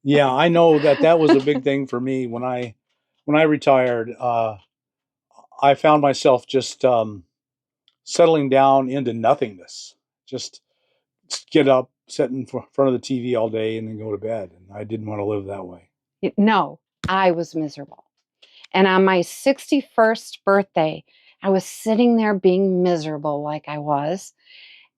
Yeah, I know that that was a big thing for me when I retired. I found myself just settling down into nothingness. Just get up, sit in front of the TV all day, and then go to bed. And I didn't want to live that way. No, I was miserable. And on my 61st birthday, I was sitting there being miserable like I was.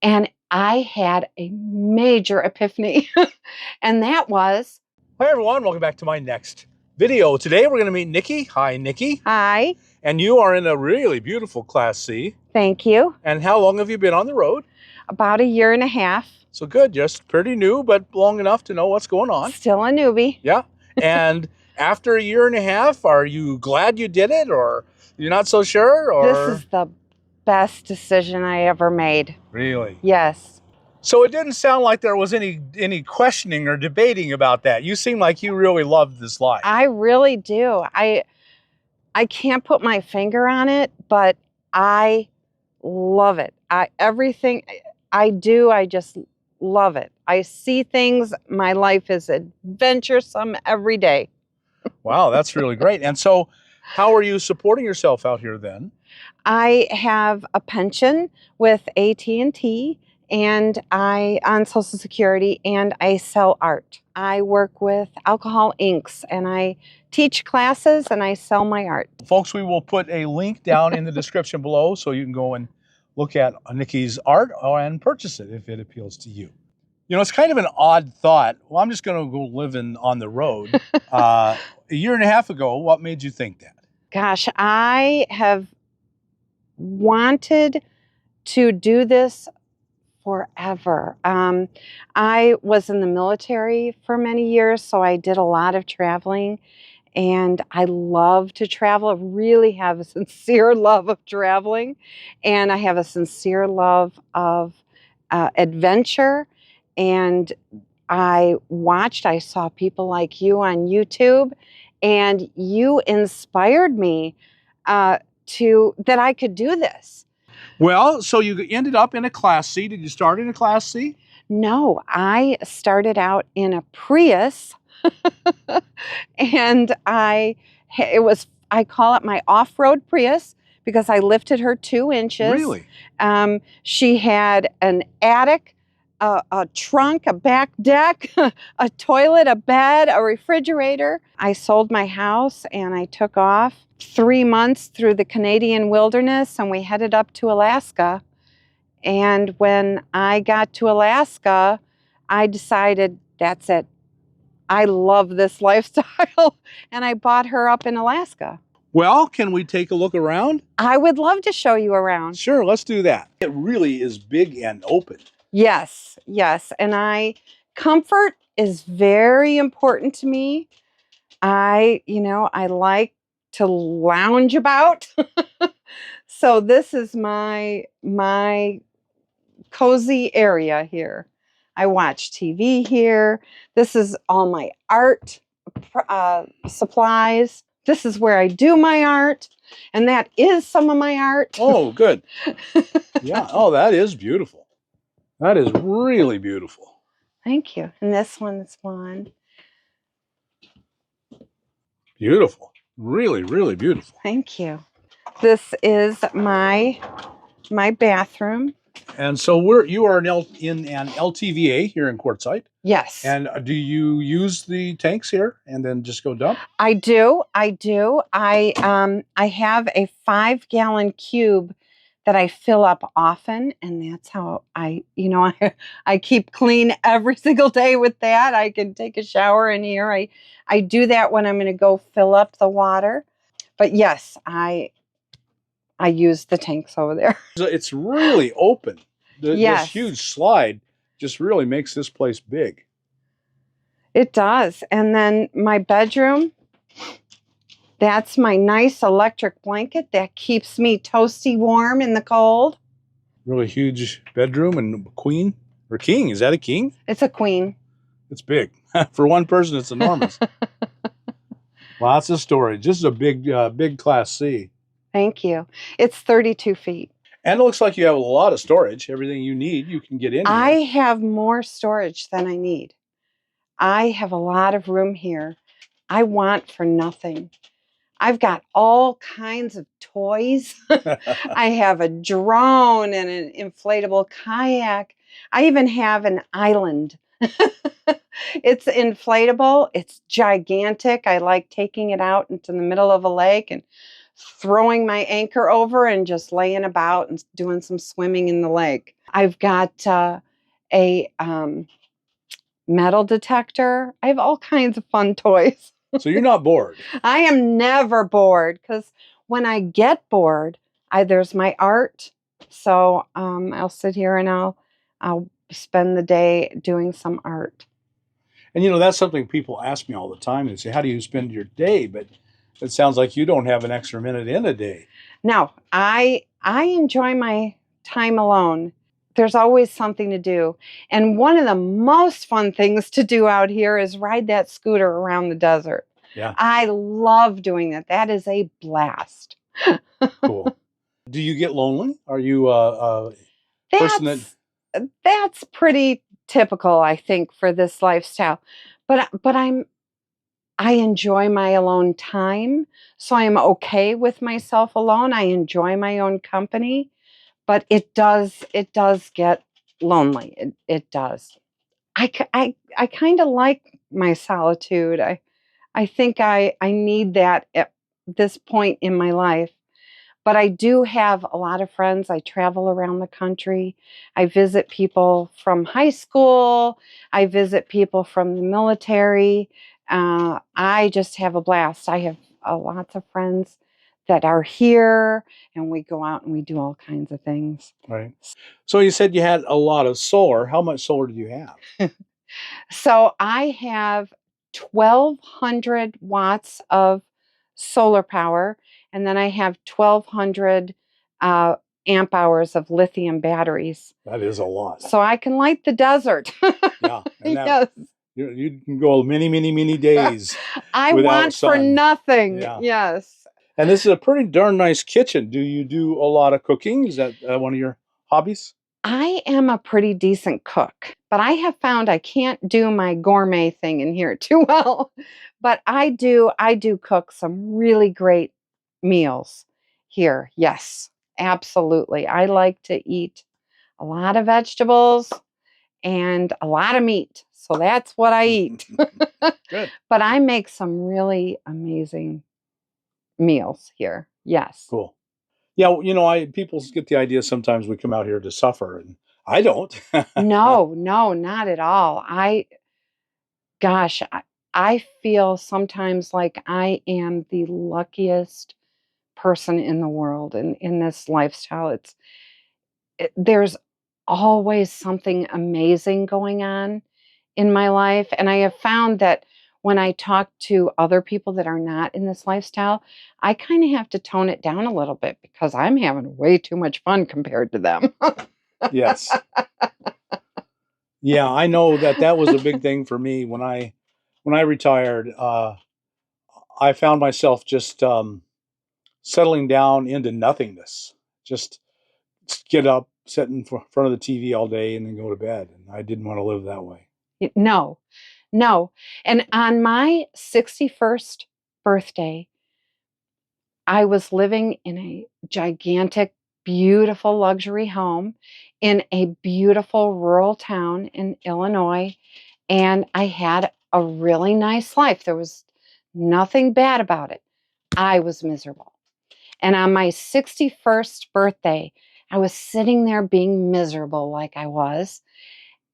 And I had a major epiphany. And that was, Hi, everyone. Welcome back to my next video. Today, we're going to meet Nikki. Hi, Nikki. hi, And you are in a really beautiful Class C. thank you. And how long have you been on the road? About a year and a half. So good. Just pretty new, but long enough to know what's going on. Still a newbie. Yeah. And after a year and a half, are you glad you did it, or you're not so sure? Or This is the best decision I ever made. really? Yes. So it didn't sound like there was any questioning or debating about that. You seem like you really loved this life. I really do. I can't put my finger on it, but I love it. Everything I do, I just love it. I see things. My life is adventuresome every day. Wow, that's really great. And so, how are you supporting yourself out here then? I have a pension with AT&T, and I on Social Security, and I sell art. I work with alcohol inks, and I teach classes, and I sell my art. Folks, we will put a link down in the description below so you can go and look at Nikki's art and purchase it if it appeals to you. You know, it's kind of an odd thought. Well, I'm just going to go living on the road. A year and a half ago, what made you think that? Gosh, I have wanted to do this forever. I was in the military for many years, so I did a lot of traveling, and I love to travel. I really have a sincere love of traveling, and I have a sincere love of adventure. And I saw people like you on YouTube, and you inspired me that I could do this. Well, so you ended up in a Class C. Did you start in a Class C? No, I started out in a Prius, and I call it my off-road Prius because I lifted her 2 inches. Really? She had an attic, a trunk, a back deck, a toilet, a bed, a refrigerator. I sold my house and I took off 3 months through the Canadian wilderness, and we headed up to Alaska. And when I got to Alaska, I decided that's it. I love this lifestyle. And I bought her up in Alaska. Well, can we take a look around? I would love to show you around. Sure, let's do that. It really is big and open. Yes, yes. And comfort is very important to me. I like to lounge about. So this is my cozy area here. I watch TV here. This is all my art supplies. This is where I do my art, and that is some of my art. Oh, good. Yeah. Oh, that is beautiful. That is really beautiful. Thank you. And this one's one. Beautiful. Really, really beautiful. Thank you. This is my bathroom. And so you are in an LTVA here in Quartzsite. Yes. And do you use the tanks here and then just go dump? I do. I have a 5-gallon cube that I fill up often, and that's how I keep clean every single day with that. I can take a shower in here. I do that when I'm going to go fill up the water. But yes, I use the tanks over there. It's really open. Yes. This huge slide just really makes this place big. It does. And then my bedroom, that's my nice electric blanket that keeps me toasty warm in the cold. Really huge bedroom and queen or king. Is that a king? It's a queen. It's big. For one person, it's enormous. Lots of storage. This is a big Class C. Thank you. It's 32 feet. And it looks like you have a lot of storage. Everything you need, you can get in here. I have more storage than I need. I have a lot of room here. I want for nothing. I've got all kinds of toys. I have a drone and an inflatable kayak. I even have an island. It's inflatable. It's gigantic. I like taking it out into the middle of a lake and throwing my anchor over and just laying about and doing some swimming in the lake. I've got a metal detector. I have all kinds of fun toys. So you're not bored. I am never bored because when I get bored, there's my art. So I'll sit here and I'll spend the day doing some art. And that's something people ask me all the time. They say, "How do you spend your day?" But it sounds like you don't have an extra minute in a day. No, I enjoy my time alone. There's always something to do. And one of the most fun things to do out here is ride that scooter around the desert. Yeah. I love doing that. That is a blast. Cool. Do you get lonely? Are you a person that... That's pretty typical, I think, for this lifestyle. But I enjoy my alone time, so I'm okay with myself alone. I enjoy my own company, but it does get lonely. It does. I kind of like my solitude. I think I need that at this point in my life. But I do have a lot of friends. I travel around the country. I visit people from high school. I visit people from the military. I just have a blast. I have lots of friends that are here, and we go out and we do all kinds of things. Right. So you said you had a lot of solar. How much solar do you have? So I have 1,200 watts of solar power, and then I have 1,200 amp hours of lithium batteries. That is a lot. So I can light the desert. Yeah. And Yes. You can go many, many, many days I without want for sun. nothing. Yeah. Yes. And this is a pretty darn nice kitchen. Do you do a lot of cooking? Is that one of your hobbies? I am a pretty decent cook, but I have found I can't do my gourmet thing in here too well. But I do cook some really great meals here. Yes, absolutely. I like to eat a lot of vegetables and a lot of meat. So that's what I eat. Good. But I make some really amazing meals here. Yes. Cool. Yeah, people get the idea sometimes we come out here to suffer, and I don't. No, not at all. Gosh, I feel sometimes like I am the luckiest person in the world in this lifestyle. There's always something amazing going on in my life. And I have found that when I talk to other people that are not in this lifestyle, I kind of have to tone it down a little bit because I'm having way too much fun compared to them. Yes. Yeah, I know that was a big thing for me when I retired. I found myself just settling down into nothingness. Just get up, sit in front of the TV all day, and then go to bed. And I didn't want to live that way. No, no. And on my 61st birthday, I was living in a gigantic, beautiful luxury home in a beautiful rural town in Illinois. And I had a really nice life. There was nothing bad about it. I was miserable. And on my 61st birthday, I was sitting there being miserable like I was.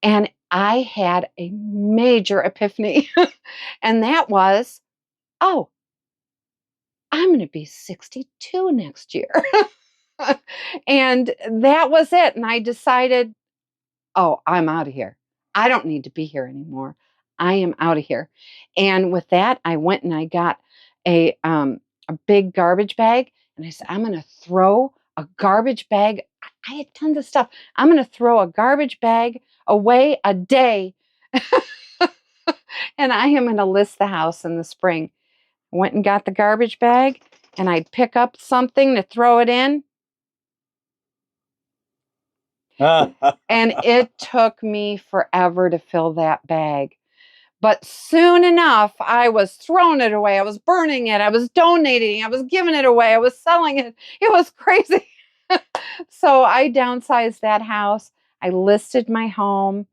And I had a major epiphany. And that was, oh, I'm going to be 62 next year. And that was it. And I decided, oh, I'm out of here. I don't need to be here anymore. I am out of here. And with that, I went and I got a big garbage bag. And I said, I'm going to throw a garbage bag. I had tons of stuff. I'm going to throw a garbage bag away a day. And I am going to list the house in the spring. I went and got the garbage bag, and I'd pick up something to throw it in. And it took me forever to fill that bag. But soon enough, I was throwing it away. I was burning it. I was donating. I was giving it away. I was selling it. It was crazy. So I downsized that house. I listed my home.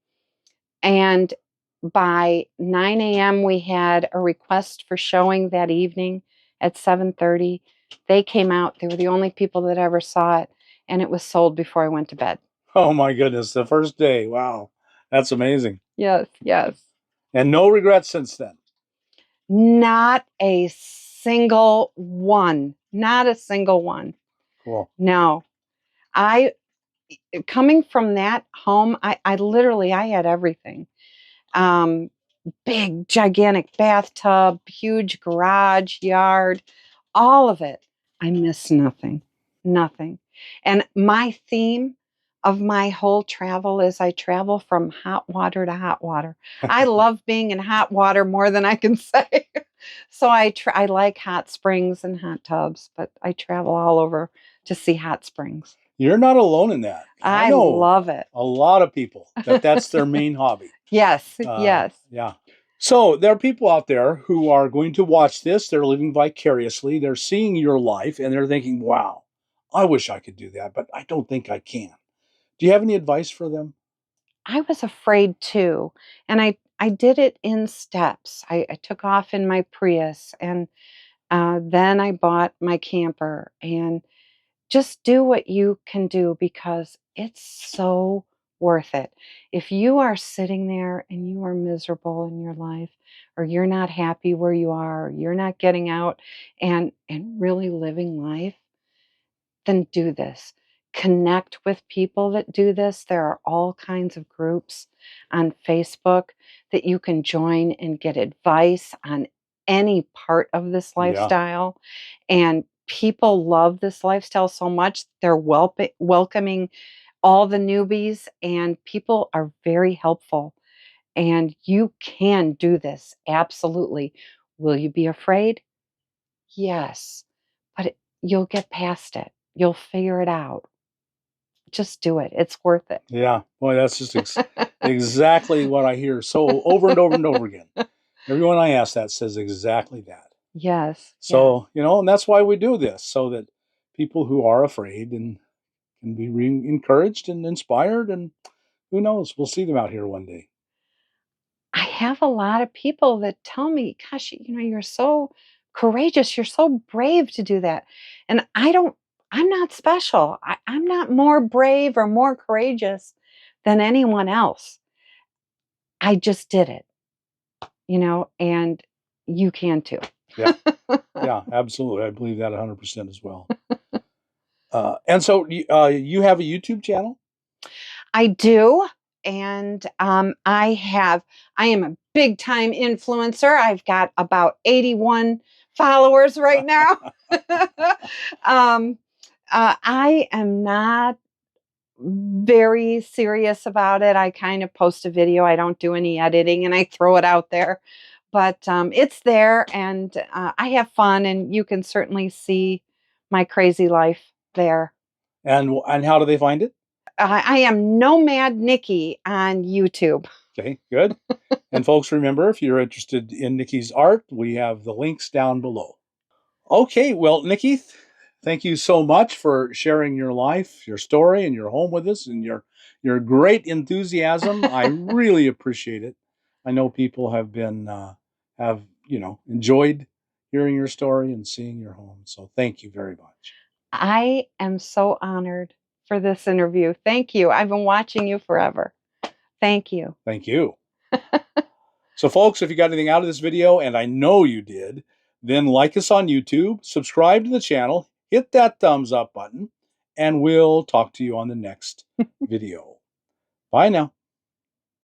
And by 9 a.m., we had a request for showing that evening at 7:30. They came out. They were the only people that ever saw it. And it was sold before I went to bed. Oh my goodness, the first day. Wow. That's amazing. Yes, yes. And no regrets since then. Not a single one. Not a single one. Cool. No. I coming from that home, I literally I had everything. Big, gigantic bathtub, huge garage, yard, all of it. I miss nothing, nothing. And my theme of my whole travel is I travel from hot water to hot water. I love being in hot water more than I can say. So I like hot springs and hot tubs, but I travel all over to see hot springs. You're not alone in that. I know love it. a lot of people that's their main hobby. Yes, yes. Yeah. So there are people out there who are going to watch this. They're living vicariously. They're seeing your life and they're thinking, wow, I wish I could do that, but I don't think I can. Do you have any advice for them? I was afraid too. And I did it in steps. I took off in my Prius and then I bought my camper and just do what you can do because it's so worth it. If you are sitting there and you are miserable in your life or you're not happy where you are, or you're not getting out and really living life, then do this. Connect with people that do this. There are all kinds of groups on Facebook that you can join and get advice on any part of this lifestyle. And people love this lifestyle so much. They're welcoming all the newbies, and people are very helpful. And you can do this. Absolutely. Will you be afraid? Yes. But you'll get past it. You'll figure it out. Just do it. It's worth it. Yeah. Boy, that's just exactly what I hear so over and over and over again. Everyone I ask that says exactly that. Yes. So, and that's why we do this, so that people who are afraid and can be encouraged and inspired, and who knows, we'll see them out here one day. I have a lot of people that tell me, gosh, you're so courageous. You're so brave to do that. And I'm not special. I'm not more brave or more courageous than anyone else. I just did it, and you can too. Yeah. Yeah, absolutely. I believe that 100% as well. And so you have a YouTube channel? I do. And I am a big time influencer. I've got about 81 followers right now. I am not very serious about it. I kind of post a video. I don't do any editing and I throw it out there. But it's there and I have fun, and you can certainly see my crazy life there. And how do they find it? I am Nomad Nikki on YouTube. Okay, good. And folks, remember, if you're interested in Nikki's art, we have the links down below. Okay, well, Nikki, thank you so much for sharing your life, your story, and your home with us, and your great enthusiasm. I really appreciate it. I know people have enjoyed hearing your story and seeing your home. So thank you very much. I am so honored for this interview. Thank you. I've been watching you forever. Thank you. Thank you. So folks, if you got anything out of this video, and I know you did, then like us on YouTube, subscribe to the channel, hit that thumbs up button, and we'll talk to you on the next video. Bye now.